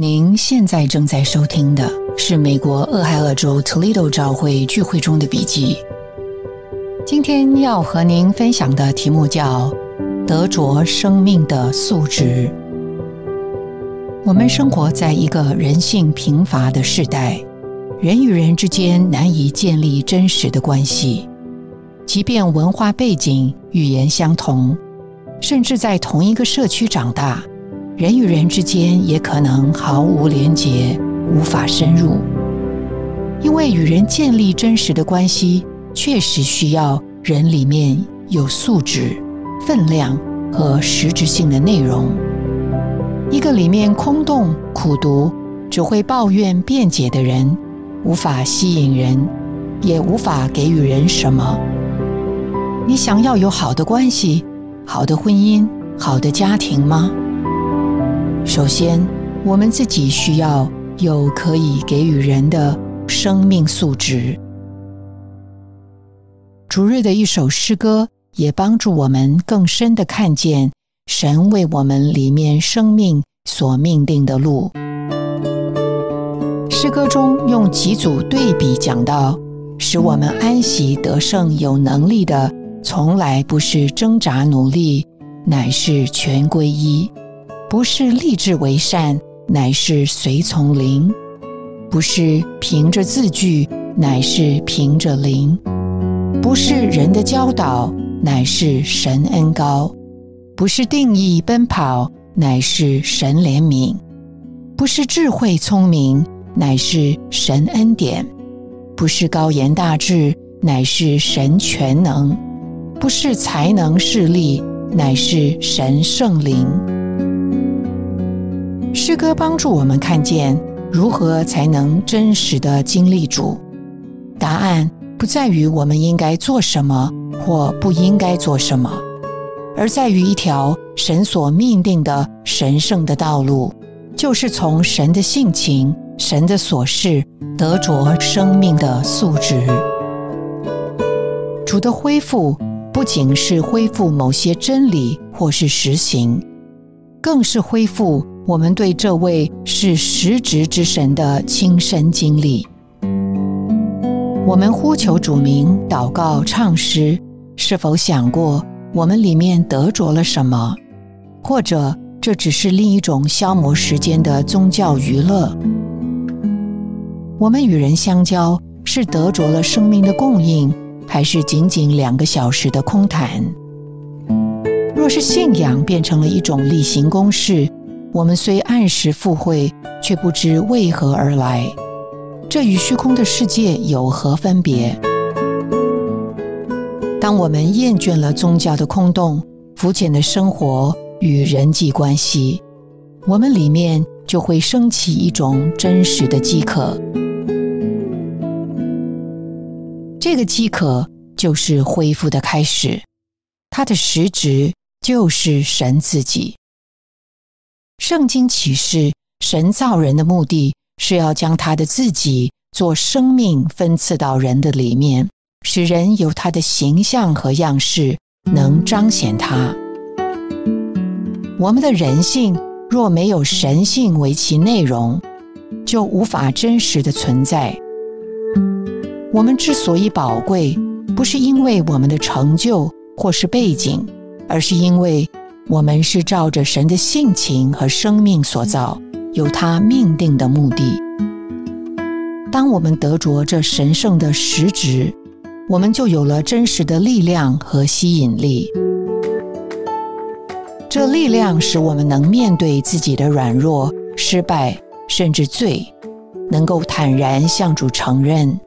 您现在正在收听的是美国俄亥俄州 Toledo 教会聚会中的笔记。今天要和您分享的题目叫得着生命的素质。我们生活在一个人性贫乏的世代，人与人之间难以建立真实的关系，即便文化背景、语言相同，甚至在同一个社区长大，人与人之间也可能毫无连结，无法深入。因为与人建立真实的关系，确实需要人里面有素质、分量和实质性的内容。一个里面空洞、苦毒、只会抱怨辩解的人，无法吸引人，也无法给予人什么。你想要有好的关系、好的婚姻、好的家庭吗？首先，我们自己需要有可以给予人的生命素质。主日的一首诗歌也帮助我们更深地看见神为我们里面生命所命定的路。诗歌中用几组对比讲到，使我们安息得胜有能力的，从来不是挣扎努力，乃是全归一；不是立志为善，乃是随从灵；不是凭着字句，乃是凭着灵；不是人的教导，乃是神恩膏；不是定义奔跑，乃是神怜悯；不是智慧聪明，乃是神恩典；不是高言大志，乃是神全能；不是才能势力，乃是神圣灵。诗歌帮助我们看见如何才能真实地经历主。答案不在于我们应该做什么或不应该做什么，而在于一条神所命定的神圣的道路，就是从神的性情、神的所示得着生命的素质。主的恢复不仅是恢复某些真理或是实行，更是恢复我们对这位是实质之神的亲身经历。我们呼求主名、祷告、唱诗，是否想过我们里面得着了什么？或者这只是另一种消磨时间的宗教娱乐？我们与人相交，是得着了生命的供应，还是仅仅2个小时的空谈？若是信仰变成了一种例行公事，我们虽按时赴会，却不知为何而来，这与虚空的世界有何分别？当我们厌倦了宗教的空洞、肤浅的生活与人际关系，我们里面就会升起一种真实的饥渴。这个饥渴就是恢复的开始，它的实质就是神自己。圣经启示，神造人的目的是要将他的自己做生命分赐到人的里面，使人有他的形象和样式，能彰显他。我们的人性若没有神性为其内容，就无法真实的存在。我们之所以宝贵，不是因为我们的成就或是背景，而是因为我们是照着神的性情和生命所造，有他命定的目的。当我们得着这神圣的实质，我们就有了真实的力量和吸引力。这力量使我们能面对自己的软弱、失败，甚至罪，能够坦然向主承认：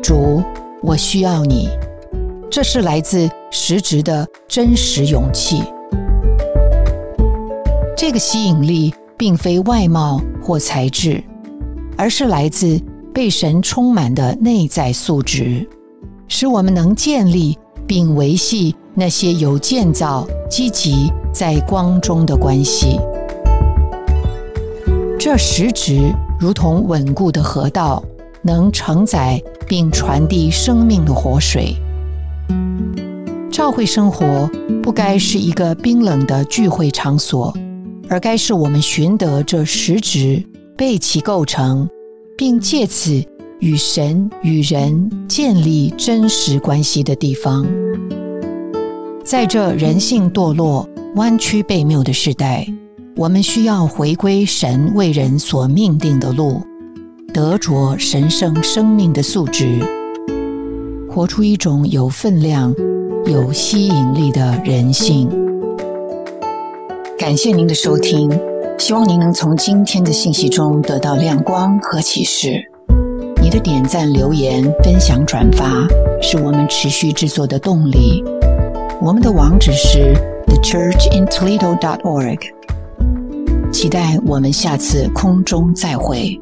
主，我需要你。这是来自实质的真实勇气。这个吸引力并非外貌或才智，而是来自被神充满的内在素质，使我们能建立并维系那些有建造、积极在光中的关系。这实质如同稳固的河道，能承载并传递生命的活水。教会生活不该是一个冰冷的聚会场所，而该是我们寻得这实质被其构成，并借此与神与人建立真实关系的地方。在这人性堕落、弯曲悖谬的时代，我们需要回归神为人所命定的路，得着神圣生命的素质，活出一种有分量、有吸引力的人性。感谢您的收听，希望您能从今天的信息中得到亮光和启示。你的点赞、留言、分享、转发是我们持续制作的动力。我们的网址是 thechurchintoledo.org。期待我们下次空中再会。